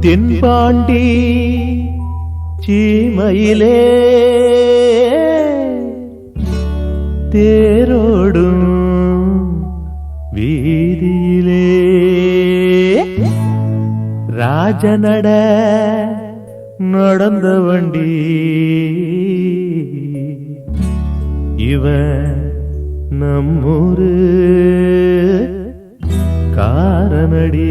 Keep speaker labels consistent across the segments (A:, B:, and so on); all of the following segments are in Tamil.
A: தென்பாண்டி சீமையிலே தேரோடும் வீதியிலே ராஜநட நடந்த வண்டி இவன் நம்மூரு காரனடி.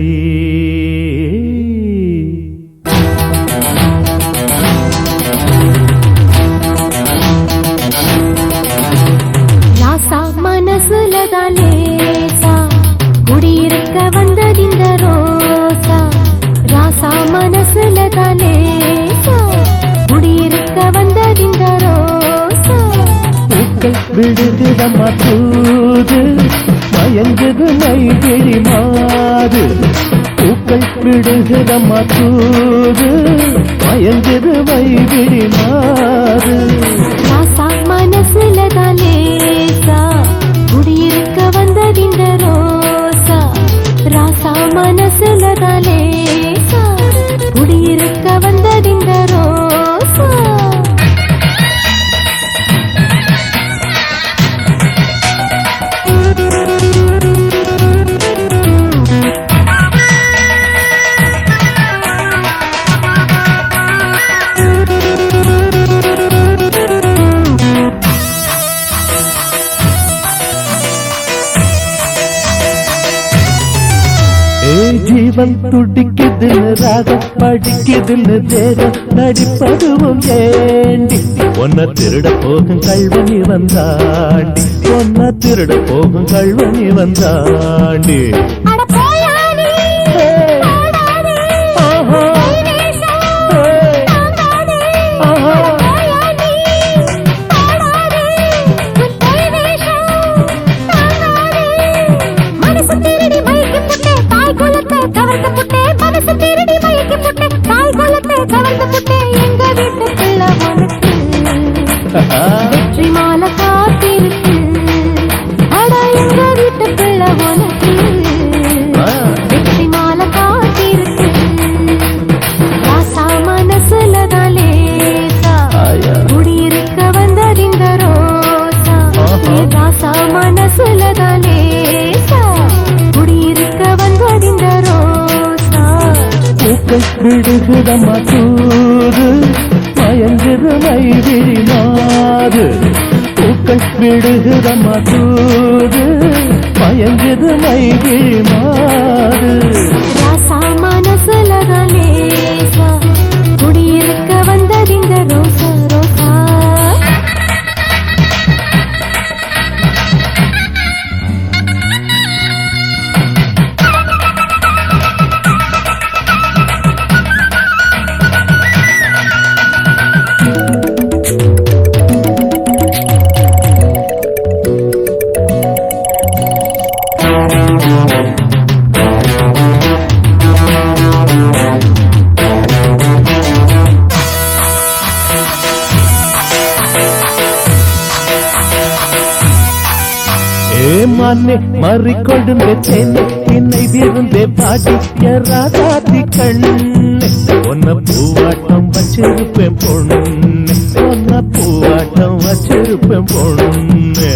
B: ராசா மனசுலதான் லேசா குடியிருக்க வந்ததிந்த ரோசா. ராசா மனசுலதான் லேசா குடியிருக்க வந்ததிந்த ரோசா.
A: பூக்கள் விடுதுதம்மா தூது மயங்குது மைகிழி மாது. பூக்கள் விடுதுதம்மா தூது மயங்குது மைகிழி மாது.
B: ராசா மனசுலதான் லேசா குடியிருக்க வந்ததிந்த ரோசா. ராசா மனசுலதான் லேசா குடியிருக்க வந்ததிந்த ரோசா.
A: ஜீவன் துடிக்குதுன்னு ராகம் படிக்குதுன்னு தேகம் நடிப்பதுவும் ஏண்டி. ஒன்ன திருட போகும் கல்வனி வந்தாண்டி. ஒன்ன திருட போகும் கல்வனி வந்தாண்டி.
B: வெற்றி மாலை காத்திருக்கு அட எங்க வீட்டு பிள்ளை உனக்கு. வெற்றி மாலை காத்திருக்கு. ராசா மனசுலதான் லேசா குடியிருக்க வந்ததிந்த ரோசா. ராசா மனசுலதான் லேசா குடியிருக்க வந்ததிந்த ரோசா.
A: பூக்கள் விடுகுதம்மா தூது மயங்குது மைகிழி மாது. பூக்கள் விடுகுதம்மா தூது மயங்குது மைகிழி மாது.
B: ராசா மனசுலதான் லேசா குடியிருக்க வந்ததிந்த ரோசா ரோசா.
A: மானே மாறிக்கொண்டு தேனே என்னை விருந்தே பாடி ராதாதி கண்ணே. ஒன்ன பூவாட்டம் வச்சிருப்பேன் பொண்ணு. ஒன்ன பூவாட்டம் வச்சிருப்பேன் பொண்ணு.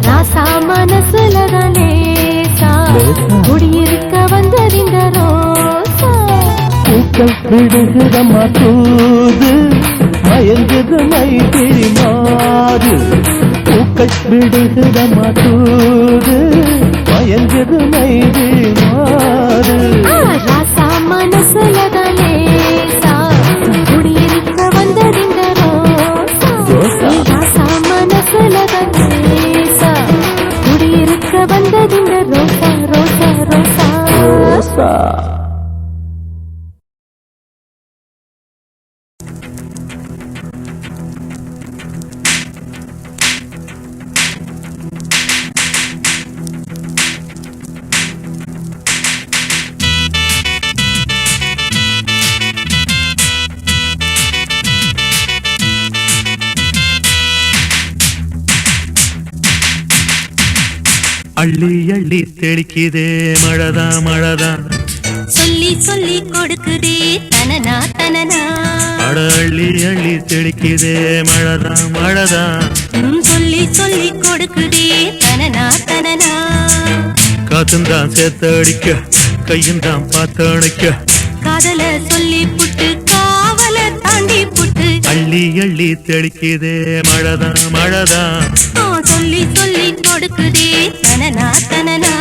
A: ராசா மனசுலதான் லேசா குடியிருக்க வந்ததிந்த ரோசா. பூக்கள் விடுகுதம்மா தூது மயங்குது மைகிழி மாது. பூக்கள் விடுகுதம்மா தூது மயங்குது மைகிழி மாது.
B: ராசா மனசுலதான் லேசா குடியிருக்க வந்ததிந்த
C: அள்ளி அள்ளி தெளிக்குதே மழதான் மழதான்
B: சொல்லி சொல்லி கொடுக்குதே தனனா தனனா
C: அட அள்ளி அள்ளி தெளிக்குதே மழதான் மழதான்
B: சொல்லி சொல்லி கொடுக்குதே தனனா தனனா
C: காத்துந்தான் சேர்த்தடிக்க கையுந்தான் பார்த்தணைக்க
B: காதல சொல்லி புட்டு காவல தாண்டி புட்டு
C: அள்ளி அள்ளி தெளிக்குதே மழதான் மழதான்
B: சொல்லி சொல்லி கொடுக்குதே தனனா தனனா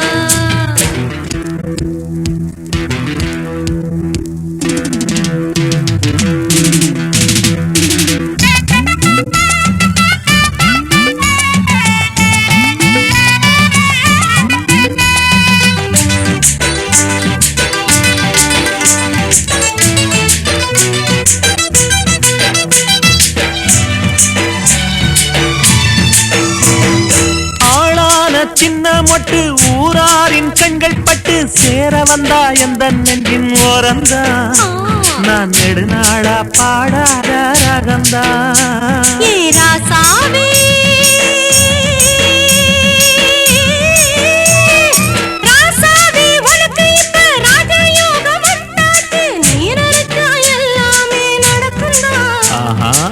C: சின்ன மொட்டு ஊராரின் கண்கள் பட்டு சேர வந்தா எந்த நெஞ்சின் ஓரந்தா நான் நெடுநாளா பாடாத ரகந்தா
B: ராசாவே ராசாவே உனக்கு இப்ப ராஜயோகம் வந்தாச்சு நீரருக்கா எல்லாமே நடக்குந்தா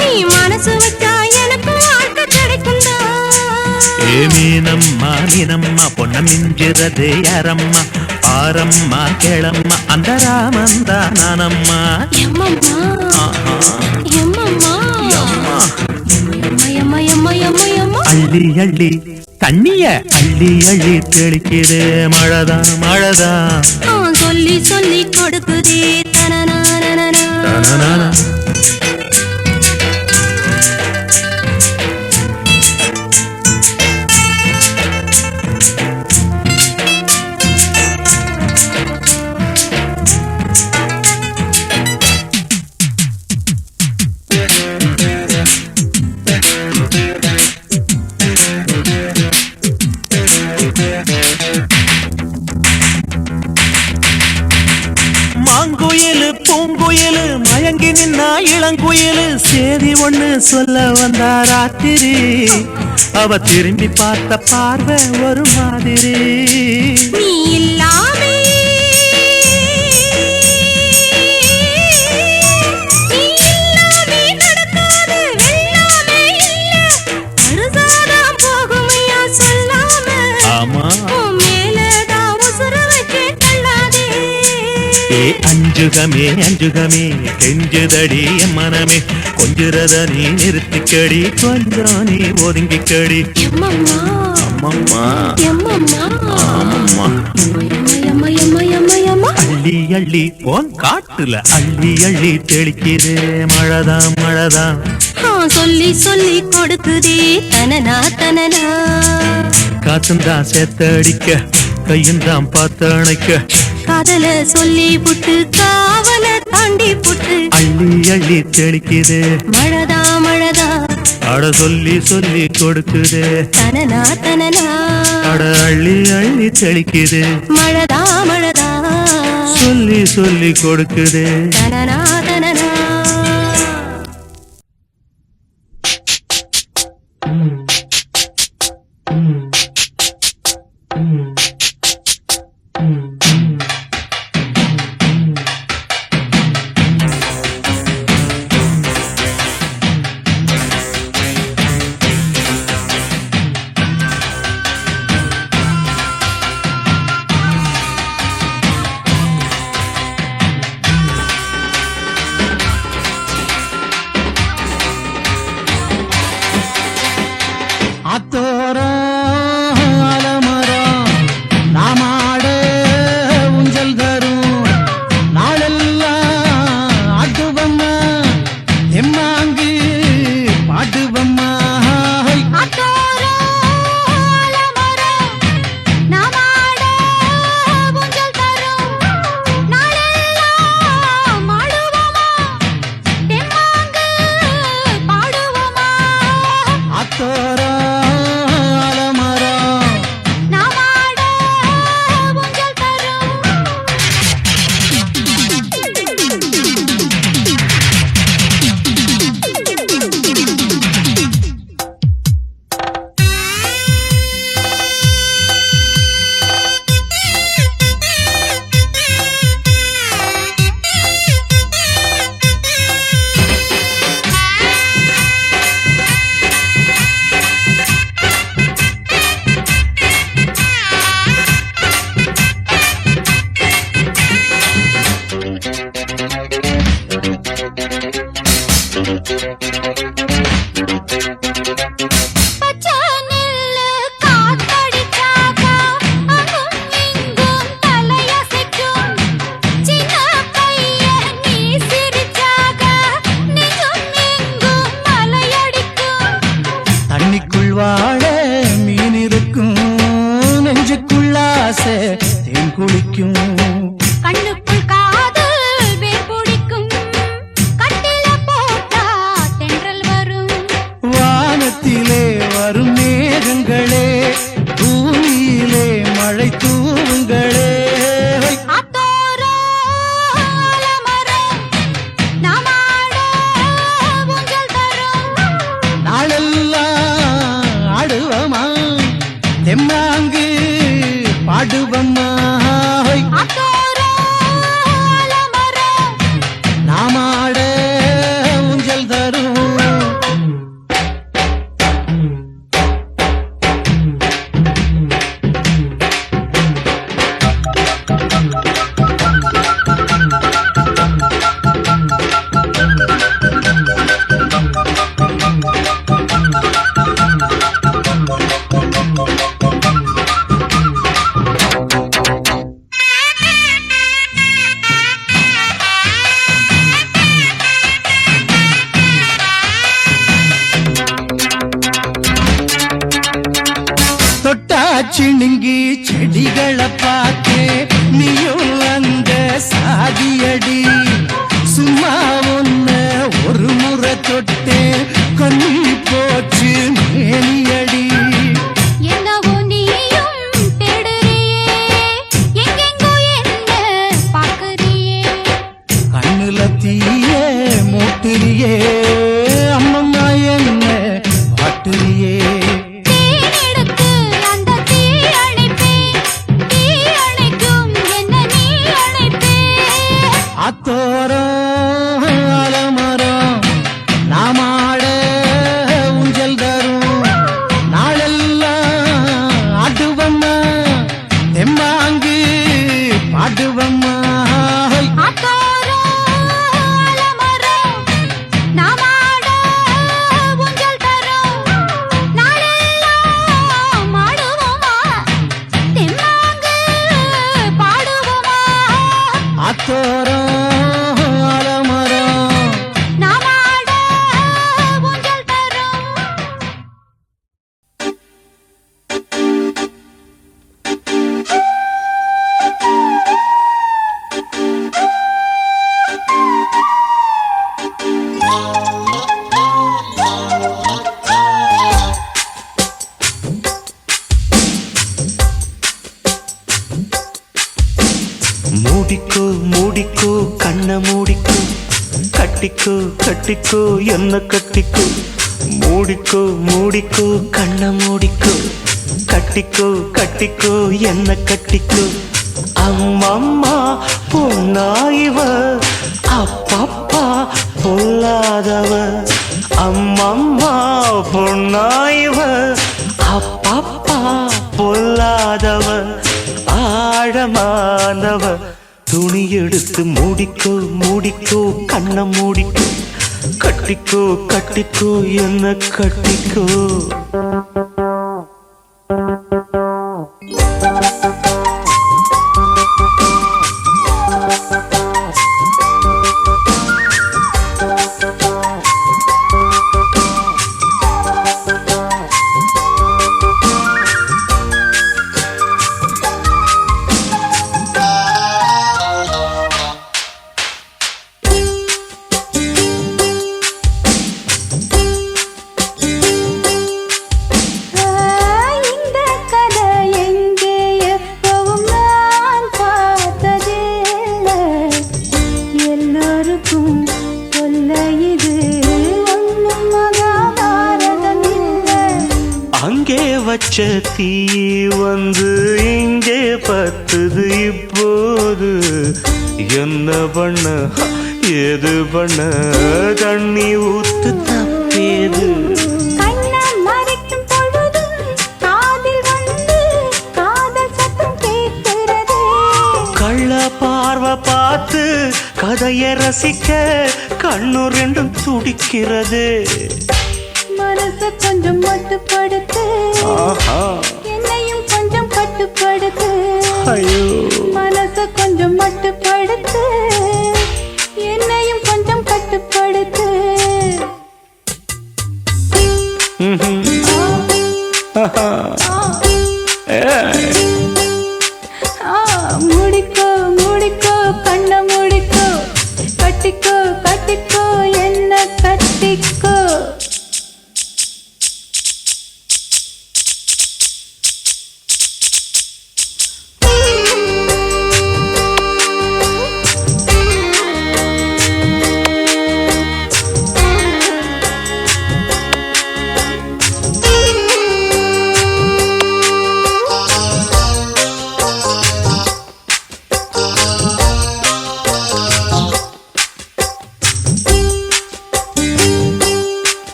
B: நீ மனசு வச்சா எனக்கு வாழ்க்கை கிடைக்குந்தா
C: மீனம்மா மீனம்மா பொன்ன மிஞ்சிறதே யாரம்மா பாரம்மா கேளம்மா அந்த ராமந்தா நானம்மா அள்ளி அள்ளி தண்ணிய அள்ளி அள்ளி தெளிக்குதே மழதான் மழதான்
B: சொல்லி சொல்லி கொடுக்குதே தனனா
C: தனனா மாங்குயிலு பூங்குயிலு மயங்கி நின்னா இளங்குயிலு சேதி ஒண்ணு சொல்ல வந்தா ராத்திரி அவ திரும்பி பார்த்த பார்வை ஒரு மாதிரி
B: நீ இல்லாமே
C: அஞ்சுகமே அஞ்சுகமே கெஞ்சுதடி மனமே கொஞ்சுறத நீ நிறுத்திக்கடி கொஞ்சம் நீ ஒதுங்கிக்கடி அள்ளி அள்ளி போன் காட்டுல அள்ளி அள்ளி தெளிக்குதே மழதான் மழதான்
B: சொல்லி சொல்லி கொடுக்குதே தனனா தனனா
C: காத்துந்தான் சேர்த்தடிக்க கையுந்தான் பார்த்தணைக்க
B: காதல சொல்லி புட்டு காவல தாண்டி புட்டு
C: அள்ளி அள்ளி தெளிக்குதே
B: மழதா மழதா
C: அட சொல்லி சொல்லி கொடுக்குதே
B: தனனா தனனா
C: அட அள்ளி அள்ளி தெளிக்குதே
B: மழதா மழதா
C: சொல்லி சொல்லி கொடுக்குதே
B: தனனா தனனா பச்சை நெல்லு காத்தடிச்சாக்கா அங்கும் இங்கும் தலையசைக்கும். சின்ன பையன் நீ சிரிச்சாக்கா நெஞ்சும் எங்கும் மலையடிக்கும்.
D: தண்ணிக்குள் வாழ மீன் இருக்கும், நெஞ்சுக்குள் ஆசை தேன் குளிக்கும்.
B: கண்ணுக்குள் காதல் வேர் பிடிக்கும். கட்டில போட்டா தென்றல் வரும்.
D: வானத்திலே வரும் மேகங்களே, பூமியிலே மழை தூவுங்களே.
B: ஆத்தோரம் ஆலமரம் நாமாட ஊஞ்சல் தரும்.
D: நாளெல்லாம் ஆடுவமா, தெம்மாங்கு பாடுவம்மா.
B: ஆத்தோரம் ஆலமரம்
D: நாமாட ஊஞ்சல் தரும். தொட்டாச்சிணுங்கி செடிகளை பார்த்தே, நீயும் அந்த சாதியடி. சும்மா ஒன்ன ஒரு முறை தொட்டே, கண்ணி போச்சு மேனியடி.
B: என்னவோ நீயும் தேடுறியே, எங்கெங்கோ என்ன பார்க்கறியே.
D: கண்ணுல தீய மூட்டுறியே, அம்மம்மா என்ன பாட்டுறியே.
B: தேனெடுத்து அந்த தீ அணைப்பேன். தீ அணைக்கும் என்ன நீ அணைப்பே.
D: அத்தோரம் ஆலமரம் நாமாட ஊஞ்சல் தரும். நாளெல்லாம் ஆடுவம்மா, தெம்மாங்கு பாடுவம்மா.
B: ஆத்தோரம் ஆலமரம் நாமாட ஊஞ்சல் தரும். நாளெல்லாம் ஆடுவோமா, தெம்மாங்கு பாடுவோமா.
D: அத்தோரம் ஆலமரம்
B: நாமாட ஊஞ்சல் தரும்.
C: மூடிக்கோ மூடிக்கோ கண்ண மூடிக்கோ, கட்டிக்கோ கட்டிக்கோ என்ன கட்டிக்கோ. மூடிக்கோ மூடிக்கோ கண்ண மூடிக்கோ, கட்டிக்கோ கட்டிக்கோ என்ன கட்டிக்கோ. அம்மம்மா பொன்னாயிவ, அப்பப்பா பொல்லாதவ. அம்மம்மா பொன்னாயிவ, அப்பப்பா பொல்லாதவ. ஆழமானவ துணி எடுத்து மூடிக்கோ மூடிக்கோ கண்ண மூடிக்கோ, கட்டிக்கோ கட்டிக்கோ என்ன கட்டிக்கோ. வச்ச தீ வந்து இங்கே பத்துது இப்போது. என்ன பண்ண ஏது பண்ண தண்ணி ஊத்து தப்பேது. கள்ள பார்வை பார்த்து கத கதைய ரசிக்க கண்ணு ரெண்டும் துடிக்கிறது.
B: மனச கொஞ்சம் மட்டுப்படுத்து, என்னையும் கொஞ்சம் கட்டுப்படுத்து.
C: ஐயோ
B: மனச கொஞ்சம் மட்டுப்படுத்து, என்னையும் கொஞ்சம் கட்டுப்படுத்து. முடிக்கோ முடிக்கோ கண்ண முடிக்கோ, கட்டிக்கோ கட்டிக்கோ என்ன கட்டிக்கோ.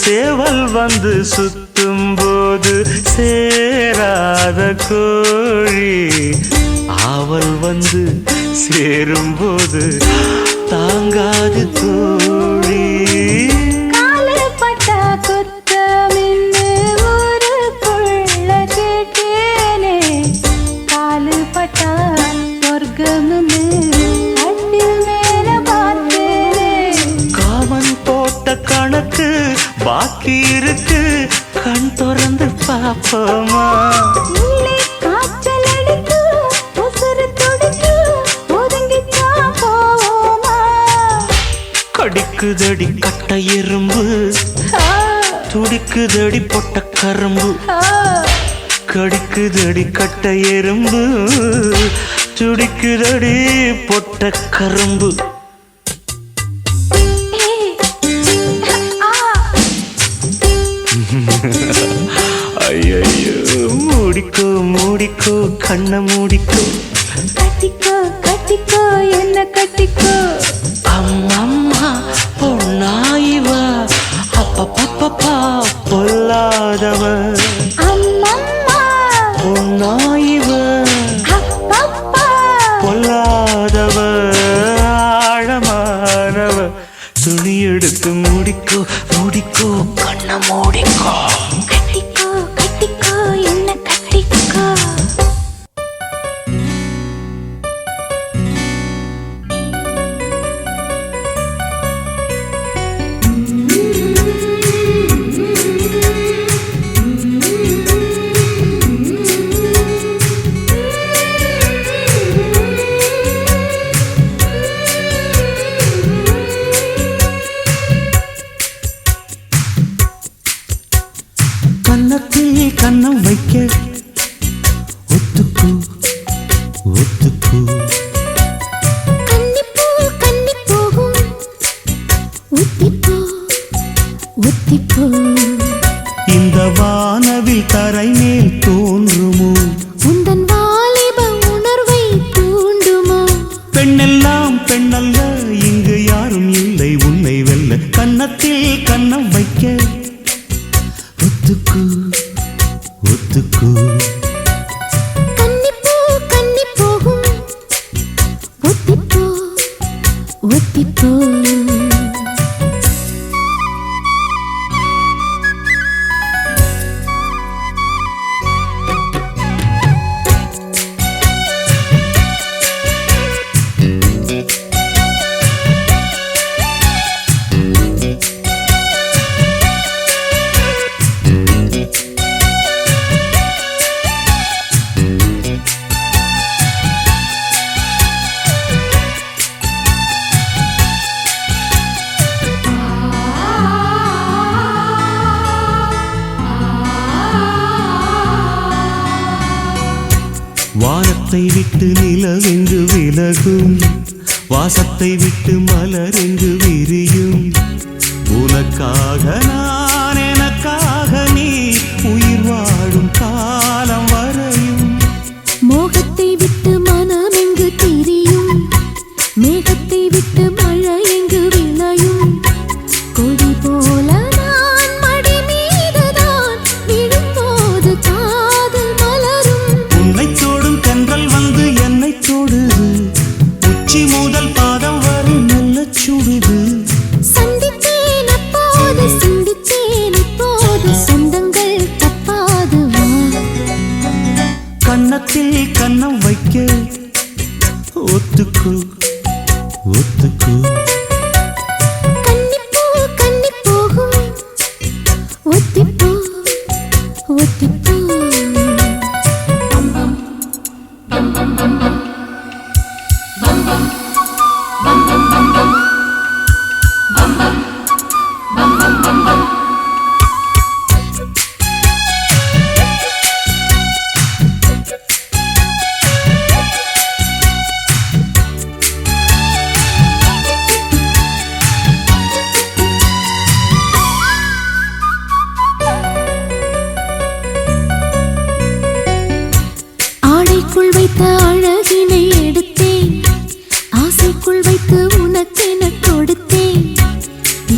C: சேவல் வந்து சுத்தும் போது சேராத கோழி, ஆவல் வந்து சேரும் போது தாங்காது தோழி.
B: காலு பட்டா குத்தமின்னு ஊருக்குள்ள கேட்டேனே, காலு பட்டா சொர்க்கம்னு கட்டில் மேல பார்த்தேனே.
C: காமன் போட்ட கணக்கு பாக்கி இருக்கு, கண் திறந்து பாப்போமா.
B: உள்ளே காய்ச்சல் அடிக்கும், உசுரு துடிக்கும், ஒதுங்கித்தான் போவோமா.
C: கடிக்குதடி கட்ட எறும்பு, துடிக்குதடி பொட்ட கரும்பு. கடிக்குதடி கட்ட எறும்பு, துடிக்குதடி பொட்ட கரும்பு. ஐயோ மூடிக்கோ மூடிக்கோ கண்ண மூடிக்கோ,
B: கட்டிக்கோ கட்டிக்கோ என்ன கட்டிக்கோ.
C: அம்மம்மா பொன்னாயிவா அப்பப்பப்பா பொல்லாதவ.
B: அம்மம்மா
C: பொன்னாயிவ
B: அப்பப்பா
C: பொல்லாதவ, ஆழமானவ. துணி எடுத்து மூடிக்கோ மூடிக்கோ கண்ண மூடிக்கோ.
B: கட்டிக்கோ கட்டிக்கோ என்ன கட்டிக்கோ.
C: கன்னத்தில் கண்ணம் வைக்க ஒத்துக்கு ஒத்துக்கு.
B: கன்னிப்பூ கன்னி போகும், ஒத்திப்போ ஒத்திப்போ.
C: இந்த வானவில் தரை மேல் தோன்றுமோ,
B: உந்தன் வாலிப உணர்வை தூண்டுமோ.
C: பெண்ணெல்லாம் பெண்ணல்ல இங்கு யாரும் இல்லை உன்னை வெல்ல. கன்னத்தில் கண்ணம் வைக்க ஒத்துக்கு ஒத்துக்கு.
B: கன்னிப்பூ கன்னி போகும், ஒத்திப்போ ஒத்திப்போ.
C: வானத்தை விட்டு நிலவெங்கு விலகும், வாசத்தை விட்டு மலரெங்கு விரியும். உனக்காக நான் எனக்காக நீ, உயிர் வாழும் காலம் வரையும்.
B: மோகத்தை விட்டு மனம் எங்கு திரியும், மேகத்தை விட்டு மழை எங்கு விளையும். கொடி போல நான் மடி மீதுதான் விழும்போது காதல் மலரும்.
C: உன்னை தோடும் கண் விரல் பாதம் வரை நல்ல சுடுது.
B: சந்தித்தேன் அப்போது சிந்தித்தேன் இப்போது சொந்தங்கள் தப்பாது வா.
C: கன்னத்தில் கன்னம் வைக்க ஒத்துக்கு ஒத்துக்கு.
B: கன்னிப்பூ கன்னி போகும் ஒத்திப்பூ ஒத்திப்பூ. ஆடைக்குள் வைத்த அழகினை எடுத்தேன், ஆசைக்குள் வைத்து உனக்கென கொடுத்தேன்.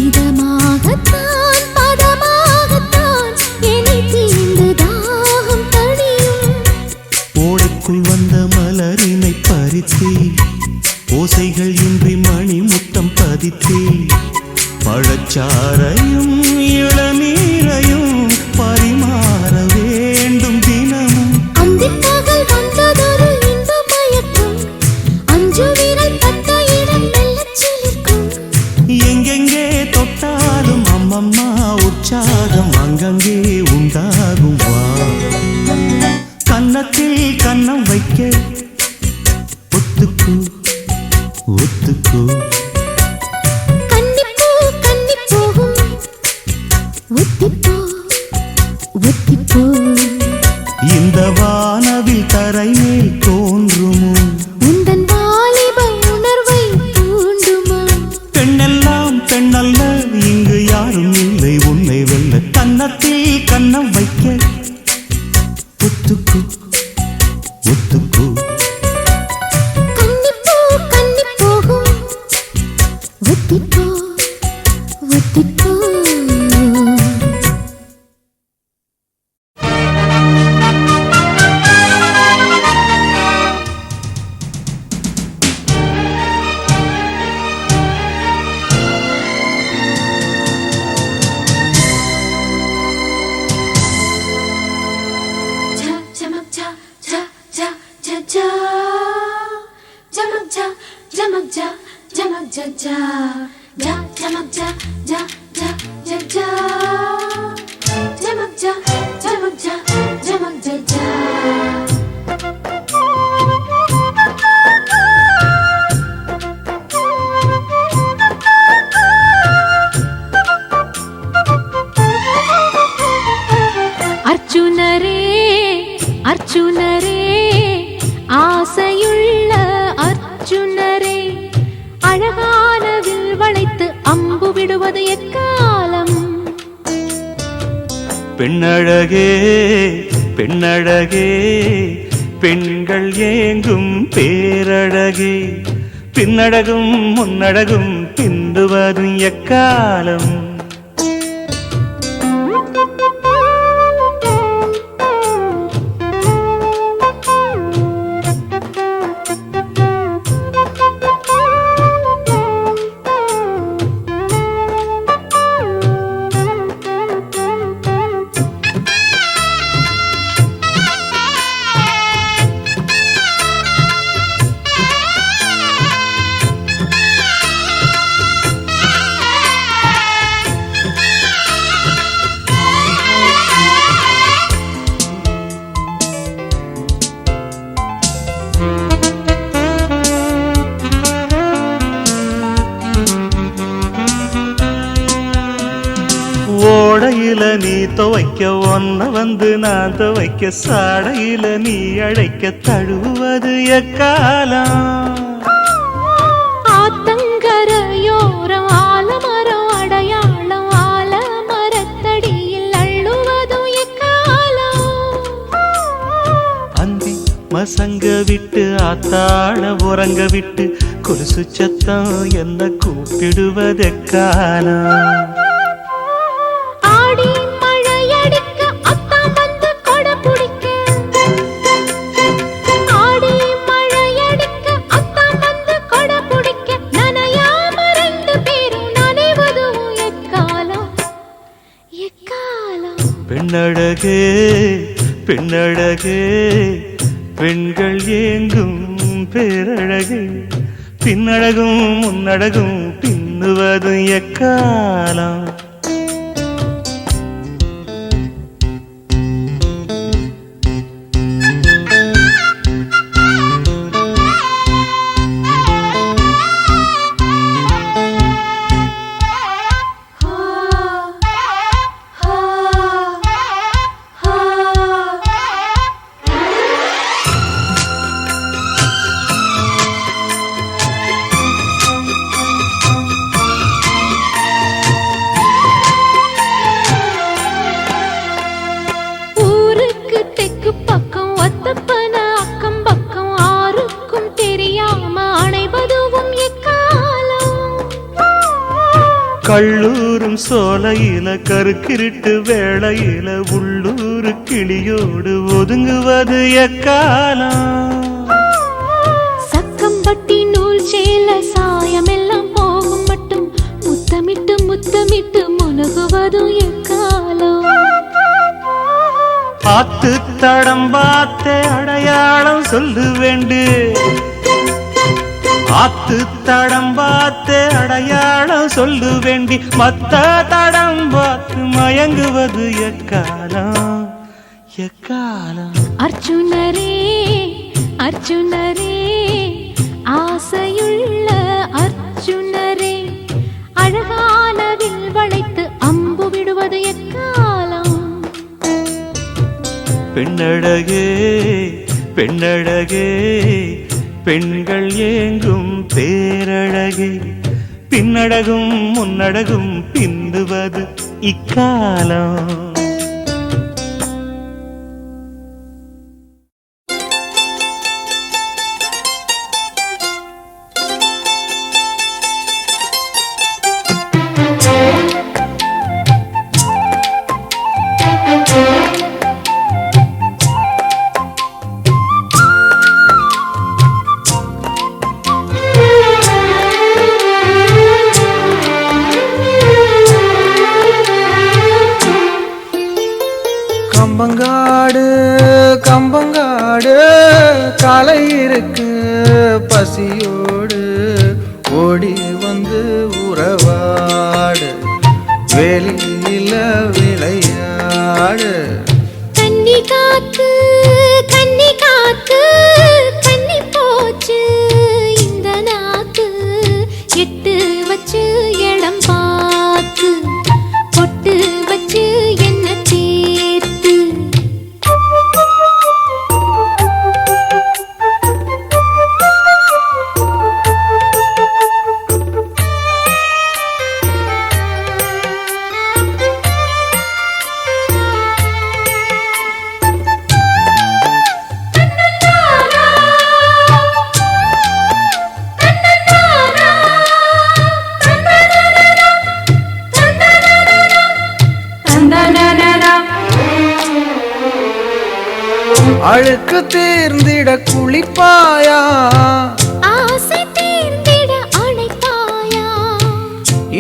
B: இதமாகத்தான் பதமாகத்தான் என்னை தீர்ந்து தாகம் தணியும்.
C: ஓடைக்குள் வந்த மலரினை பறித்தே, ஓசைகள் இன்றி மணி முத்தம் பதித்தே. பழச்சாரையும் இளநீரையும் பரிமாற வேண்டும் தினமும்.
B: அந்திப்பகல் வந்ததொரு இன்ப மயக்கம், அஞ்சு விரல் பட்ட இடம் மெல்லச் சிலிர்க்கும்.
C: எங்கெங்கே தொட்டாலும் அம்மம்மா உற்சாகம் அங்கங்கே உண்டாகும் வா. கன்னத்தில் கன்னம் வைக்க ஒத்துக்கு ஒத்துக்கு.
B: கன்னிப்பூ கன்னி போகும் ஒத்திப்பூ ஒத்திப்பூ.
C: இந்த வானவில் தரை மேல் தோன்றுமோ,
B: உந்தன் வாலிப உணர்வை தூண்டுமா.
C: பெண்ணெல்லாம் பெண்ணல்ல இங்கு யாரும் இல்லை உன்னை வெல்ல. கன்னத்தில் கன்னம் வைக்க ஒத்துக்கு ஒத்துக்கு.
B: கன்னிப்பூ கன்னி போகும் ஒத்திப்பூ ஒத்திப்பூ.
A: அர்ஜுனரே அர்ஜுனரே ஆசையுள்ள அர்ஜுனரே, அழகான வில் வளைத்து அம்பு விடுவது எக்காலம்?
C: பெண்ணழகே பெண்ணழகே பெண்கள் ஏங்கும் பேரழகே, பின்னழகும் முன்னழகும் பிந்துவதும் எக்காலம்? ஓடையில நீ துவைக்க ஒன்ன வந்து நான் துவைக்க, சாடையில நீ அழைக்க தழுவது எக்காலம்?
A: ஆத்தங்கரையோரம் ஆலமரம் அடையாளம், ஆலமரத்தடியில் அள்ளுவதும் எக்காலம்?
C: அந்தி மசங்க விட்டு ஆத்தாள உறங்க விட்டு கொலுசு சத்தம் என்ன கூப்பிடுவதெக்காலம்?
A: ஆடி மழையடிக்க அத்தான் வந்து கொடை பிடிக்க, ஆடி மழையடிக்க அத்தான் வந்து கொடை பிடிக்க.
C: பெண்ணழகே பெண்ணழகே பெண்கள் ஏங்கும் பேரழகே பின்னழகும் முன்னழகும் பின்னுவதும் எக்காலம் கள்ளூரும் சோலையில கருக்கிருட்டு வேளையில உள்ளூரு கிளியோடு ஒதுங்குவது எக்காலம்
A: சக்கம்பட்டி நூல் சேல சாயமெல்லாம் போகும் மட்டும் முத்தமிட்டு முத்தமிட்டு முனகுவதும் எக்காலம்
C: ஆத்து தடம் பார்த்த அடையாளம் சொல்லு வேண்டு ஆத்து தடம் பார்த்து அடையாளம் சொல்லு வேண்டி மத்த தடம் பார்த்து மயங்குவது எக்காலம் எக்காலம்
A: அர்ஜுனரே அர்ஜுனரே ஆசையுள்ள அர்ஜுனரே அழகான வில் வளைத்து அம்பு விடுவது எக்காலம்
C: பெண்ணழகே பெண்ணழகே பெண்கள் ஏங்கும் பேரழகே பின்னழகும் முன்னழகும் பிந்துவது இக்காலம்
D: கம்பங்காடு கம்பங்காடு காலை இருக்கு பசியோடு ஓடி வந்து உறவாடு வெளியில விளையாடு
A: கன்னி காத்து கன்னி போச்சு இந்த நாத்து எட்டு வச்சு இடம் பார்த்து பொட்டு வச்சு என்ன சேர்த்து
D: அழுக்கு தீர்ந்திட குளிப்பாயா
A: ஆசை தீர்ந்திட அணைப்பாயா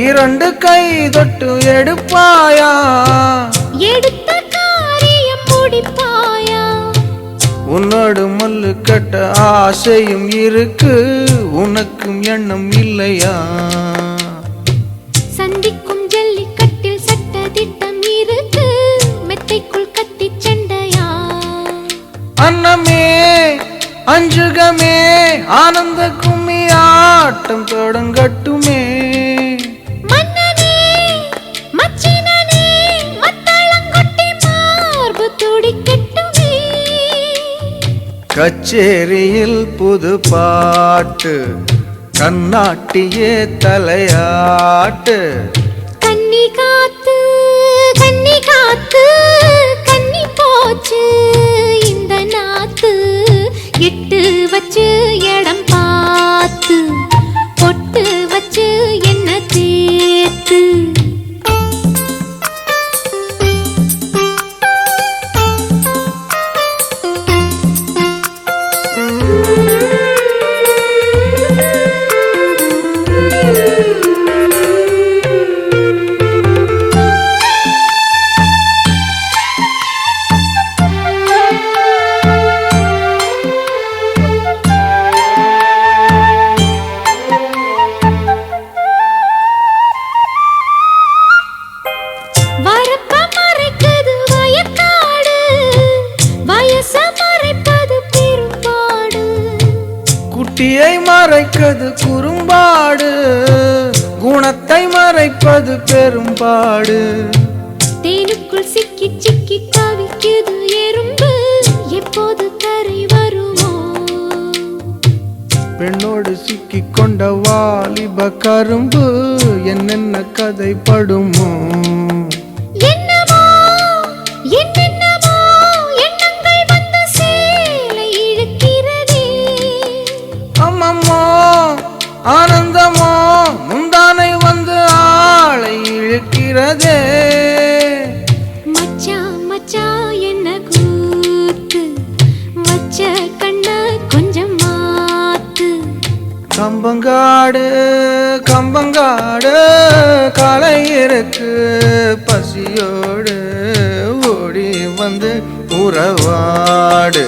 D: இரண்டு கை தொட்டு எடுப்பாயா
A: எடுத்த காரியம் முடிப்பாயா
D: உன்னோடு மல்லு கட்ட ஆசையும் இருக்கு உனக்கும் எண்ணம் இல்லையா
A: சந்திக்கும் ஜல்லிக்கட்டில் சட்ட திட்டம் இருக்கு மெத்தைக்குள் கத்தி சண்டையா
D: அன்னமே அஞ்சுகமே ஆனந்த கும்மி ஆட்டம் தொடங்கட்டுமே
A: மன்னனே மச்சினனே மத்தளங்கொட்டி மார்பு துடிக்கட்டுமே
D: கச்சேரியில் புது பாட்டு கண்ணாட்டியே தலையாட்டு
A: கன்னி காத்து கன்னி போச்சு இந்த நாத்து எட்டு வச்சு இடம் பார்த்து பொட்டு வச்சு என்ன தேத்து
D: கிடைப்பது பெரும்பாடு.
A: தேனுக்குள் சிக்கி சிக்கி தவிக்குது எறும்பு, எப்போது கரை வருமோ?
D: பெண்ணோடு சிக்கிக் கொண்ட வாலிப கரும்பு என்னென்ன கதைப்படுமோ?
A: என்னமோ என்னென்னமோ எண்ணங்கள் வந்து சேலை இழுக்கிறதே.
D: அம்மம்மோ ஆனந்தமோ முந்தானை வந்து ஆளை இழுக்கிறதே.
A: மச்சான் மச்சான் என்ன கூத்து, வச்ச கண்ண கொஞ்சம் மாத்து.
D: கம்பங்காடு கம்பங்காடு காலை இருக்கு பசியோடு ஓடி வந்து உறவாடு,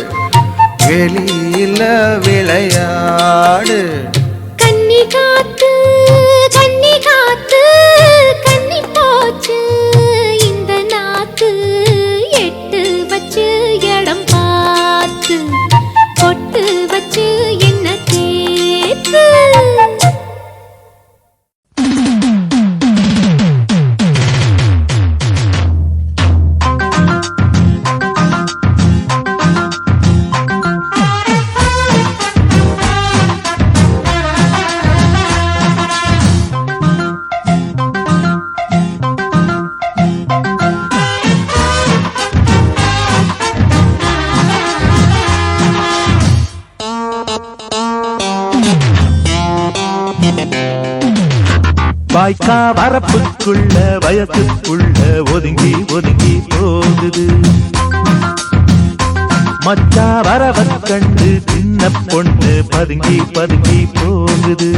D: வெளியில விளையாடு.
A: கன்னி காத்து கன்னி காத்து கன்னி போச்சு இந்த நாத்து, எட்டு வச்சு இடம் பார்த்து பொட்டு வச்சு என்ன தேத்து.
C: வாய்க்கா வரப்புக்குள்ள வயசுக்குள்ள ஒதுங்கி ஒதுங்கி போகுது. மச்சா வரவ கண்டு சின்ன பொண்ணு பதுங்கி பதுங்கி போகுது.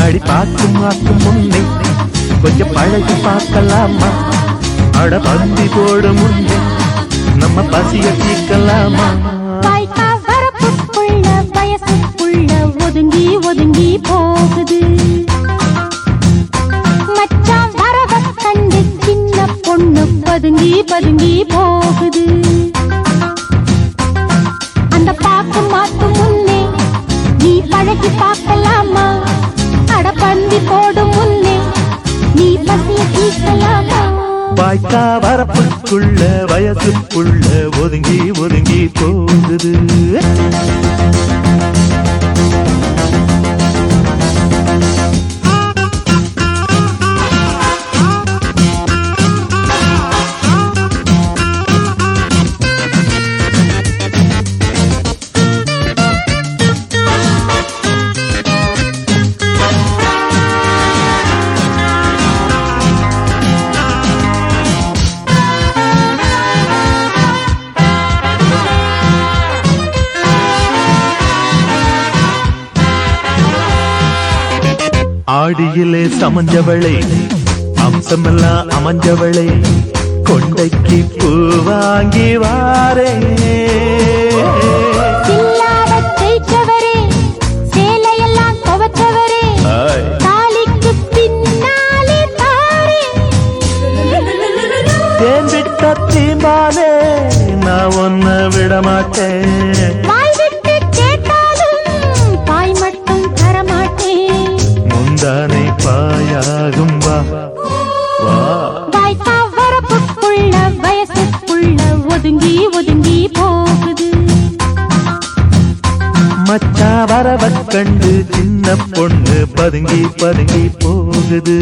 C: அடி பார்க்கும் மாக்கும் முன்னே கொஞ்சம் பழகி பார்க்கலாமா? அட பந்தி போடு முன்னே நம்ம பசிய தீர்க்கலாமா?
B: வாய்க்கா வரப்புக்குள்ள வயசுக்குள்ள ஒதுங்கி ஒதுங்கி போகுது. மச்சான் வரவ கண்டு சின்ன பொண்ணு பதுங்கி பதுங்கி போகுது. அந்த பாக்கு மாத்து முன்னே நீ பழகி பார்க்கலாமா? அட பந்தி போடும் முன்னே நீ பசிய தீர்க்கலாமா?
C: வாய்க்கா வரப்புக்குள்ள வயசுக்குள்ள ஒதுங்கி ஒதுங்கி போகுது. ஆடியிலே சமஞ்சவளை அம்சமெல்லாம் அமைஞ்சவளை, கொண்டைக்கு பூ வாங்கி வாரே.
B: சேலையெல்லாம் துவச்சவரே, தாலிக்கு பின்னாலே தாரே.
C: தேம்பிட்ட தீம்பாலே நான் ஒன்ன விட மாட்டேன்.
B: வாய் விட்டு கேட்டாலும் பாய் மட்டும் தரமாட்டேன்.
C: முந்தானை பாயாகும் வா வா.
B: வாய்க்கா வரப்புக்குள்ள வயசுக்குள்ள ஒதுங்கி ஒதுங்கி போகுது.
C: மச்சா வரவ கண்டு சின்ன பொண்ணு பதுங்கி பதுங்கி போகுது.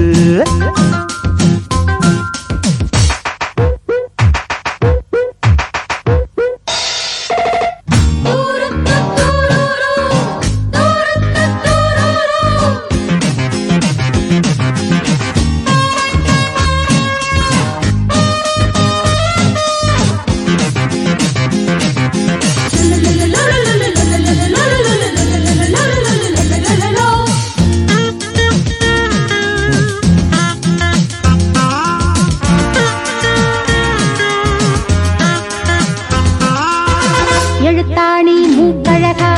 B: எழுத்தாணி மூக்கழகா,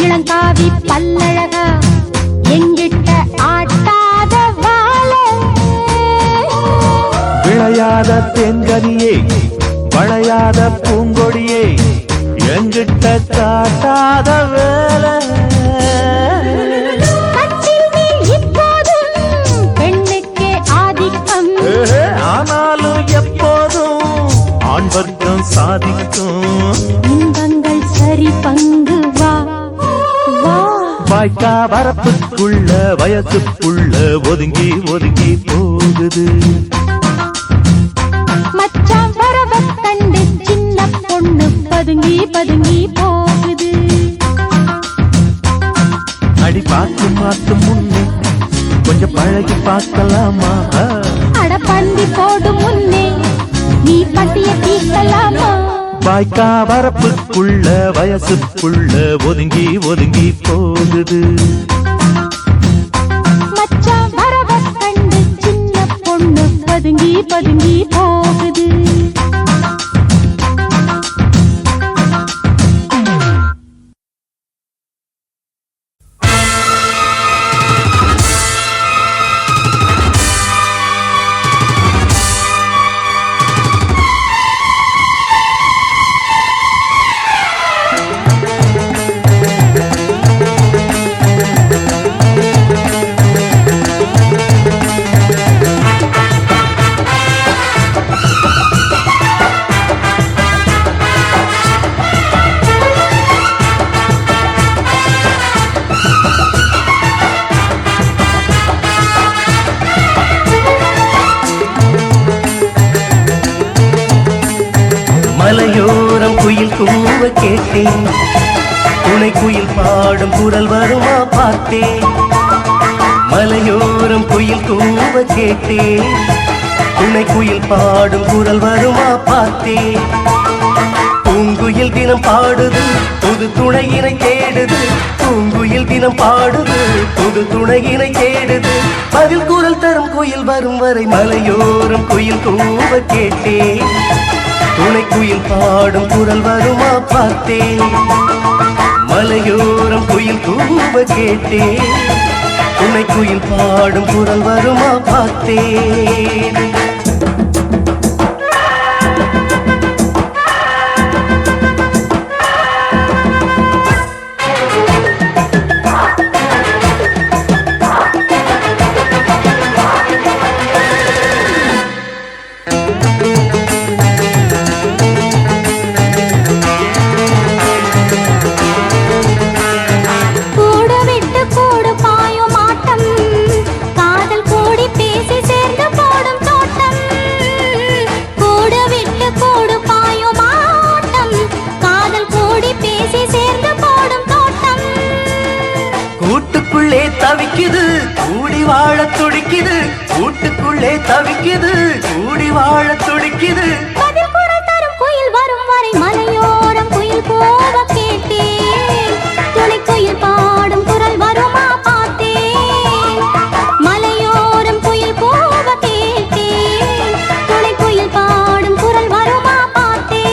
B: இளங்காவி பல்லழகா, எங்கிட்ட ஆட்டாத வாழ.
C: விளையாத தென்கனியே வளையாத பூங்கொடியே, எங்கிட்ட காட்டாத வேலை.
B: கட்டில் நீ இப்போது
C: வாய்க்கா வரப்புக்குள்ள வயசுக்குள்ள ஒதுங்கி ஒதுங்கி போகுது.
B: மச்சான் வரவ கண்டு சின்ன பொண்ணு பதுங்கி பதுங்கி போகுது.
C: அடி பார்த்து பார்த்து முன்னே கொஞ்சம் பழகி பார்க்கலாமா?
B: அட பந்தி போடும் முன்னே நீ பட்டிய தீர்க்கலாமா?
C: வாய்க்கா வரப்புக்குள்ள வயசுக்குள்ள ஒதுங்கி ஒதுங்கி போகுது.
B: மச்சான் வரவ கண்டு சின்ன பொண்ணு பதுங்கி பதுங்கி போகுது.
E: மலையோரம் குயில் கூவ கேட்டேன், துணை குயில் பாடும் குரல் வருமா பார்த்தேன். மலையோரம் குயில் கூவ கேட்டேன், துணை குயில் பாடும் குரல் வருமா பார்த்தேன். பூங்குயில் தினம் பாடுது புது துணையினை தேடுது, பூங்குயில் தினம் பாடுது புது துணையினை தேடுது. பதில் குரல் தரும் குயில் வரும் வரை மலையோரம் குயில் கூவ கேட்டேன், துணை குயில் பாடும் குரல் வருமா பார்த்தேன். மலையோரம் குயில் கூவ கேட்டேன், துணை குயில் பாடும் குரல் வருமா பார்த்தேன். தவிக்குது கூடி வாழ துடிக்குது, கூட்டுக்குள்ளே தவிக்குது கூடி வாழ துடிக்குது.
B: பதில் குரல் தரும் குயில் வரும் வரை மலையோரம் குயில் கூவ கேட்டேன், துணை குயில் பாடும் குரல் வருமா பார்த்தேன். மலையோரம் குயில் கூவ கேட்டேன், துணை குயில் பாடும் குரல் வருமா பார்த்தேன்.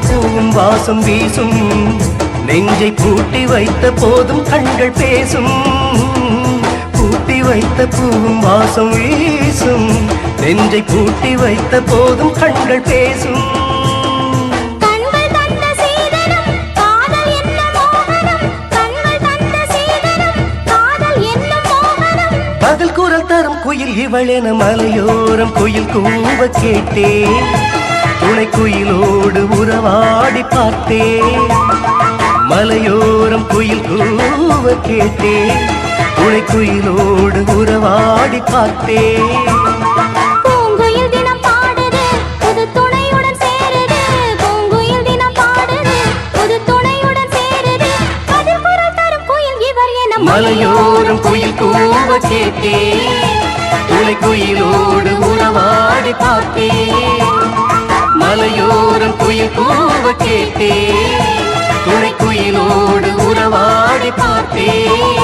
B: பூவும் வாசம் வீசும், நெஞ்சை பூட்டி வைத்த போதும் கண்கள் பேசும். பூட்டி வைத்த பூவும் வாசம் வீசும், நெஞ்சை பூட்டி வைத்த போதும் கண்கள் பேசும்.
A: கண்கள் தந்த சீதனம் காதல் என்ன மோகனம், கண்கள் தந்த சீதனம் காதல் என்ன மோகனம்.
E: பதில் குரல் தரும் குயில் இவளென மலையோரம் குயில் கூவ கேட்டேன், துணை குயிலோடு உறவாடி பார்த்தேன். மலையோரம் குயில் கூவ கேட்டேன், துணை குயிலோடு உறவாடி பார்த்தேன்.
A: பூங்குயில் தினம் பாடுது புது துணையுடன் சேருது, பூங்குயில் தினம் பாடுது புது துணையுடன் சேருது. பதில் குரல் தரும் குயில் இவர் என
E: மலையோரம் குயில் கூவ கேட்டேன், துணை குயிலோடு உறவாடி பார்த்தேன். மலையோரம் குயில் கூவ கேட்டேன், துணை குயிலோடு உறவாடி பார்த்தேன்.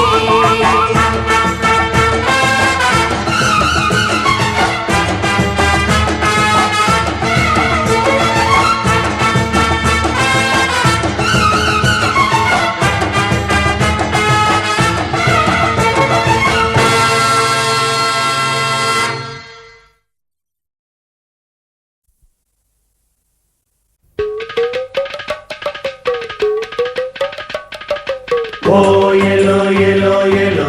E: Oh yellow, yellow, yellow.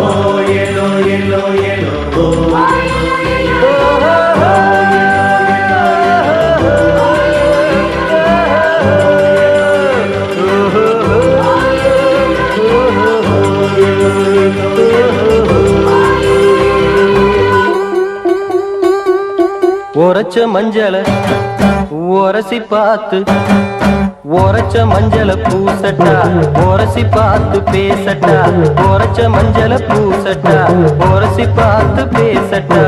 E: Oh yellow, yellow, yellow. உரைச்ச மஞ்சள உரசி பார்த்து உரைச்ச மஞ்சள பூசட்டா உரசி பார்த்து பேசட்டா உரைச்ச மஞ்சள பூசட்டா உரசி பார்த்து பேசட்டா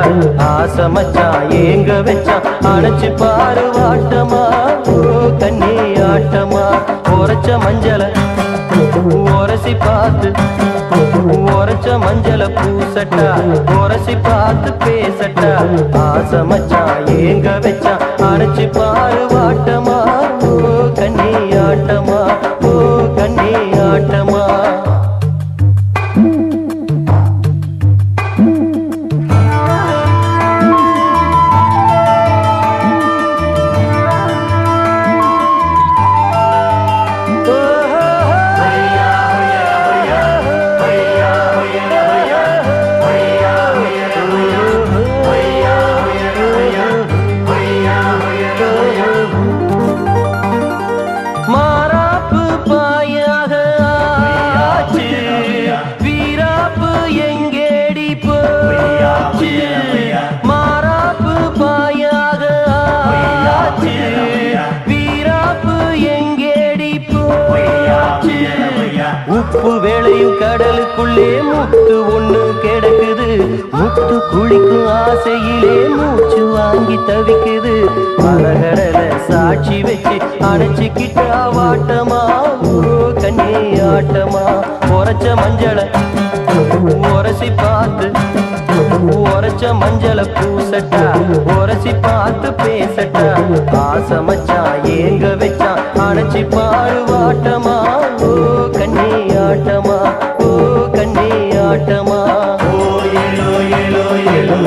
E: ஆசை மச்சான் ஏங்க வச்சான் அணைச்சு பாரு வாட்டமா ஓ கண்ணே ஆட்டமா உரைச்ச மஞ்சள உரசி பார்த்து உரைச்ச மஞ்சள பூசட்டா உரசி பார்த்து பேசட்டா ஆசை மச்சான் ஏங்க வச்சான் அணைச்சு பாரு வாட்டமா ஓ கண்ணே ஆட்டமா ஓ கண்ணே ஆட்டமா உப்பு வேளையும் கடலுக்குள்ளே முத்து ஒண்ணு கிடக்குது முத்து குளிக்கும் ஆசையிலே மூச்சு வாங்கி தவிக்குது மரகடல சாட்சி வச்சு அணைச்சுக்கிட்ட வாட்டமா ஓ கண்ணே ஆட்டமா உரைச்ச மஞ்சள உரசி பார்த்து உரைச்ச மஞ்சள பூசட்டா உரசி பார்த்து பேசட்டா ஆசை மச்சான் ஏங்க வச்சான் அணைச்சி பாரு வாட்டமா ஓ கண்ணே ஆட்டமா ஓ கண்ணே ஆட்டமா ஓ ஏலோ ஏலோ ஏலோ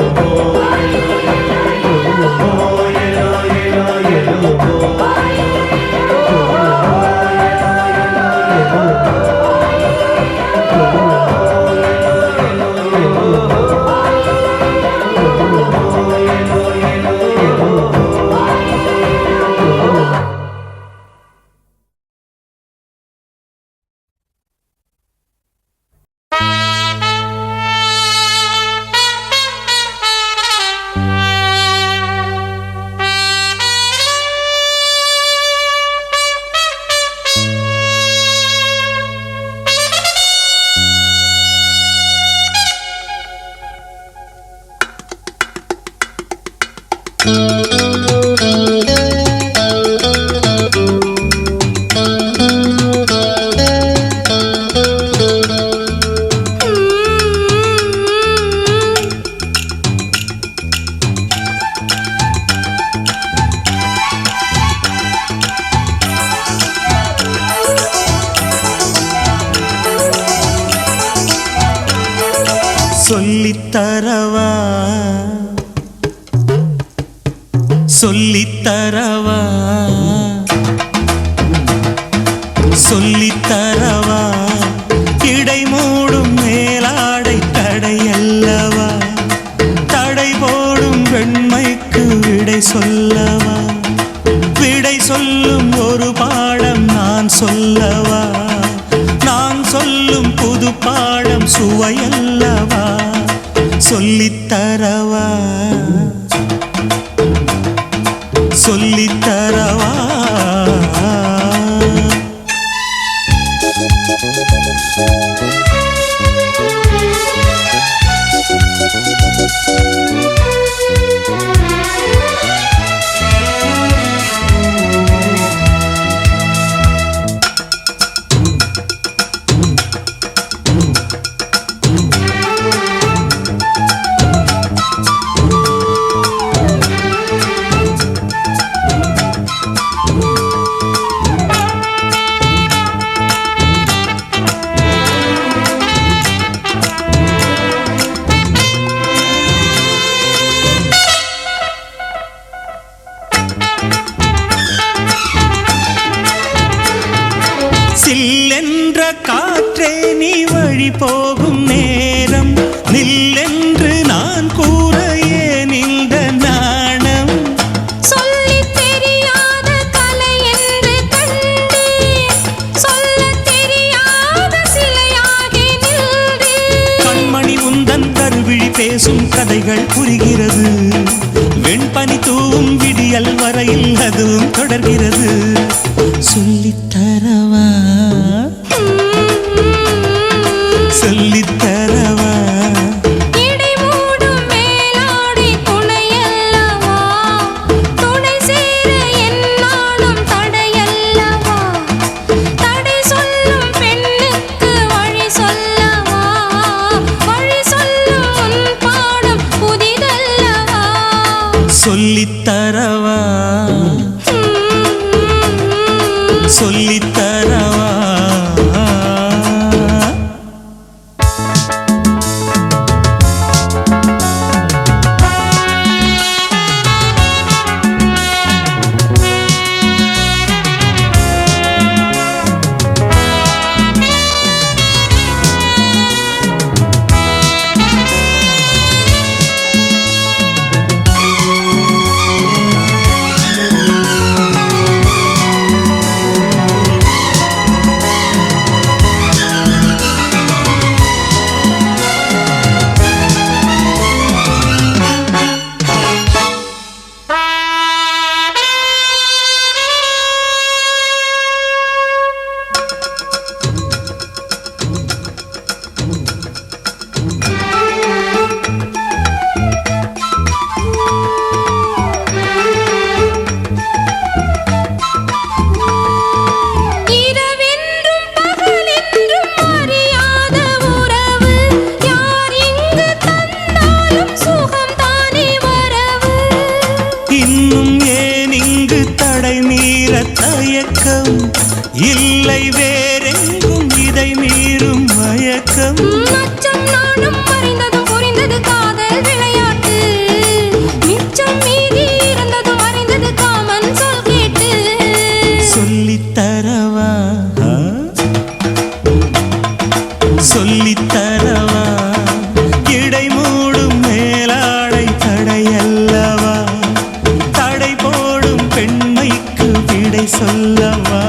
C: சொல்லித்தரவா சொல்லித்தரவா சொல்லித்தரவா இடை மூடும் மேலாடை தடையல்லவா தடை போடும் வெண்மைக்கு விடை சொல்லவா விடை சொல்லும் ஒரு பாடம் நான் சொல்லவா நான் சொல்லும் புது பாடம் சுவையல்லவா சொல்லித்தரவா சொல்லித்தரவா சில்லென்ற காற்றே நீ வழி போகும் நேரம் நில்லென்று நான் கூற ஏன் இந்த நாணம்
B: சொல்லி தெரியாத கலை என்று கண்டே சொல்ல தெரியாத சிலையாகி நின்றே
C: கண்மணி உந்தன் கருவிழி பேசும் கதைகள் புரிகிறது வெண்பனி தூவும் விடியல் வரையில் அதுவும் தொடர்கிறது சொல்லித்தரவா சொல்லித்தரவா
B: இடை மூடும் மேலாடை துணையல்லவா துணை சேர என்னாலும் தடையல்லவா தடை சொல்லும் பெண்ணுக்கு வழி சொல்லவா வழி சொல்லும் உன் பாடம் புதிதல்லவா
C: சொல்லித்தரவா சொல்லித்தரவா
B: இரவென்றும் பகலென்றும் அறியாத உறவு யார் இங்கு தந்தாலும் சுகம்தானே வரவு
C: இன்னும் ஏன் இங்கு தடை மீற தயக்கம் இல்லை வேறெங்கும் இதை மீறும் மயக்கம்
B: மச்சம் நானும் அறிந்ததும் புரிந்தது காதல் விளையாட்டு மிச்சம் மீதி இருந்ததும் அறிந்தது காமன் சொல் கேட்டு
C: சொல்லித்தரவா சொல்லித்தரவா இடை மூடும் மேலாடை தடையல்லவா தடை போடும் பெண்மைக்கு விடை சொல்லவா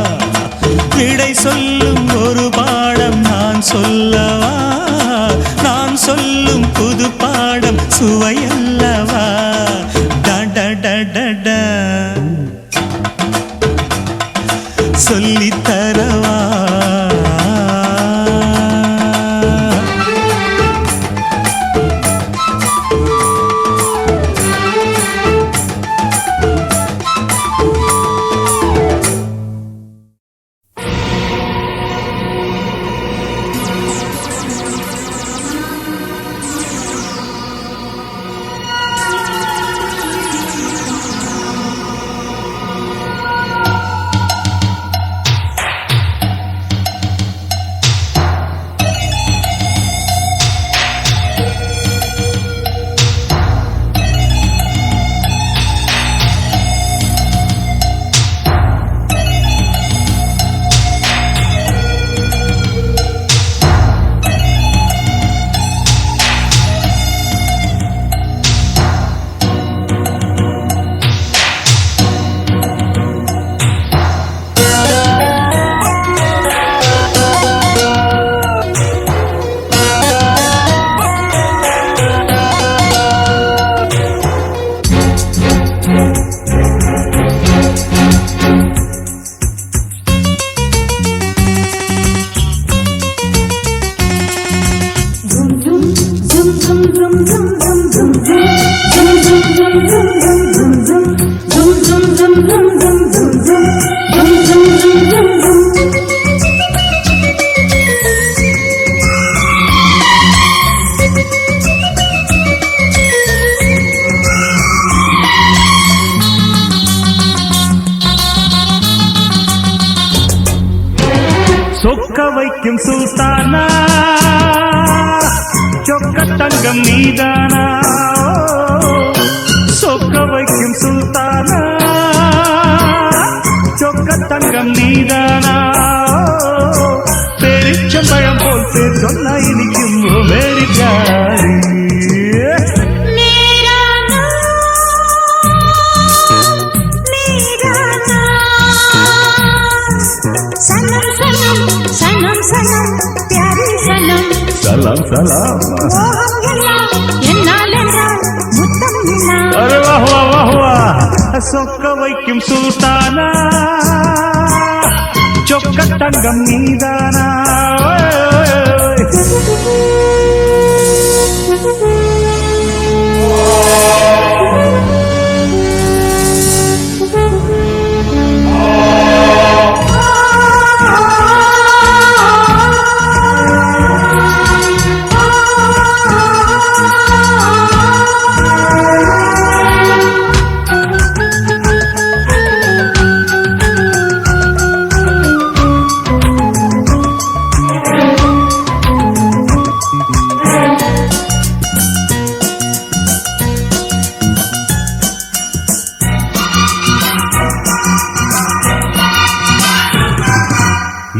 C: விடை சொல்லும் ஒரு பாடம் நான் சொல்லவா நான் சொல்லும் புது பாடம் சுவையல்லவா டடடடட சொல்லித்தரவா சொக்க வைக்கும் சுல்தானா சொக்க தங்கம் நீதானா சொக்க வைக்கும் சுல்தானா சொக்க தங்கம் நீதானா சலாம்
B: மோகம் எல்லாம் என்னால் என்றால் முத்தம் எல்லாம்
C: அரே வாஹ் வாஹ் வாஹ் வாஹ் சொக்க வைக்கும் சுல்தானா சொக்க தங்கம் நீதானா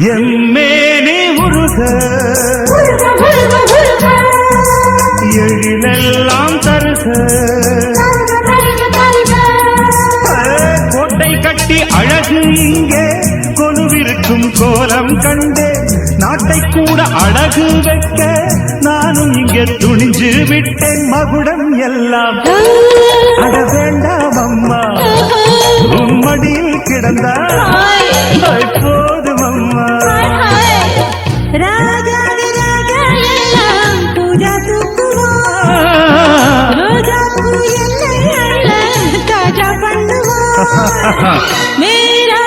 C: எம்மேனே உருக எழிலெல்லாம் தருக கோட்டை கட்டி அழகு இங்கே கொலுவிருக்கும் கோலம் கண்டே நாட்டை கூட அழகு வைக்க நானும் இங்கே துணிஞ்சு விட்டேன் மகுடம் எல்லாம் அட வேண்டாம் அம்மா உம்மடியில் கிடந்தால் போதும் அம்மா
B: ராஜா ராஜா எல்லாம் பூஜா தூக்குவோம் ரோஜா பூ எல்லாம் தாஜா பண்ணுவோம் மேரா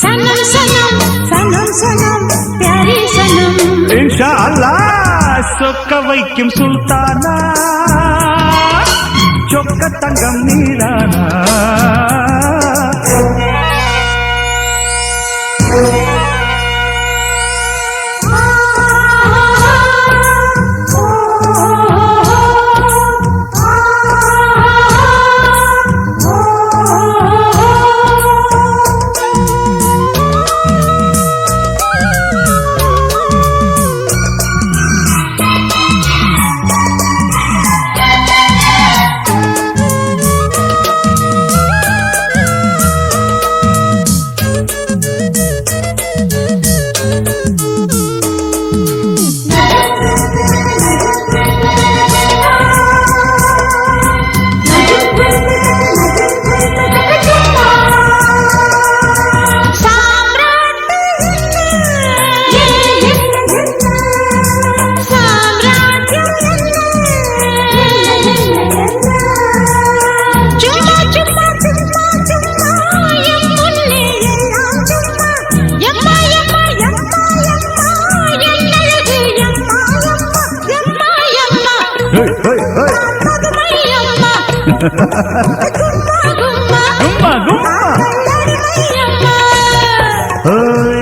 B: சனம் சனம் சனம் சனம் प्यारी सनम
C: இன்ஷா அல்லாஹ் சொக்க வைக்கும் சுல்தானா சொக்க தங்கம் நீதானா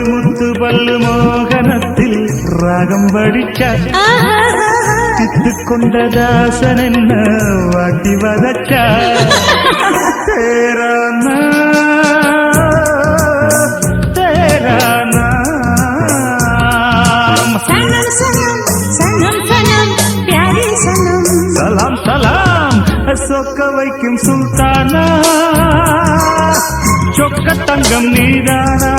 C: முத்து பல்லு மோகனத்தில் ராகம் படிச்ச சித்து கொண்ட தாசன் என்ன வாட்டி வதச்ச தேரானா தேரானா
B: सनम सनम सनम सनम प्यारी सनम
C: சலாம் சலாம் சொக்க வைக்கும் சுல்தானா சொக்க தங்கம் நீதானா